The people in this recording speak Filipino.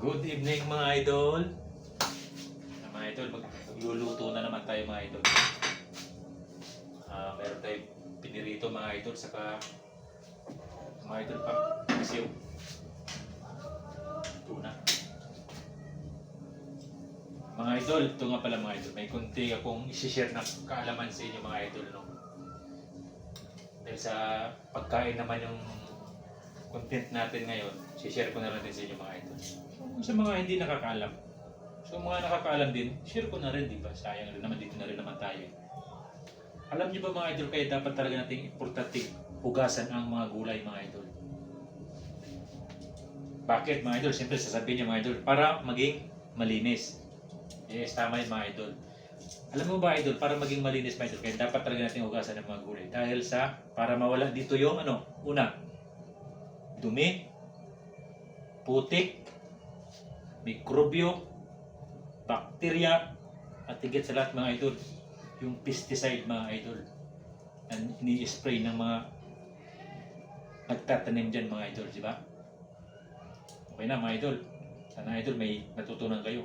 Good evening mga idol. Mga idol, magluluto na naman tayo mga idol. Meron tayong pinirito mga idol, saka mga idol pang-isiw. Tuna. Mga idol, ito nga pala mga idol, may kunti akong isi-share na kaalaman sa inyo mga idol, no? Dahil sa pagkain naman yung content natin ngayon, share ko na rin din sa inyo mga idol. Sa mga hindi nakakaalam. So mga nakakaalam din, share ko na rin, di ba? Sayang rin naman, dito na rin naman tayo. Alam niyo ba mga idol, kaya dapat talaga nating importante hugasan ang mga gulay mga idol. Bakit mga idol? Siyempre sasabihin niyo mga idol, para maging malinis. Yes, tama yun mga idol. Alam mo ba idol, para maging malinis mga idol, kaya dapat talaga nating hugasan ang mga gulay. Dahil sa, para mawala dito yung una, dumi, putik, mikrobyo, bakterya, at higit sa lahat mga idol, yung pesticide mga idol na ini-spray ng mga nagtatanim dyan mga idol, di ba? Okay na mga idol, sana idol may natutunan kayo.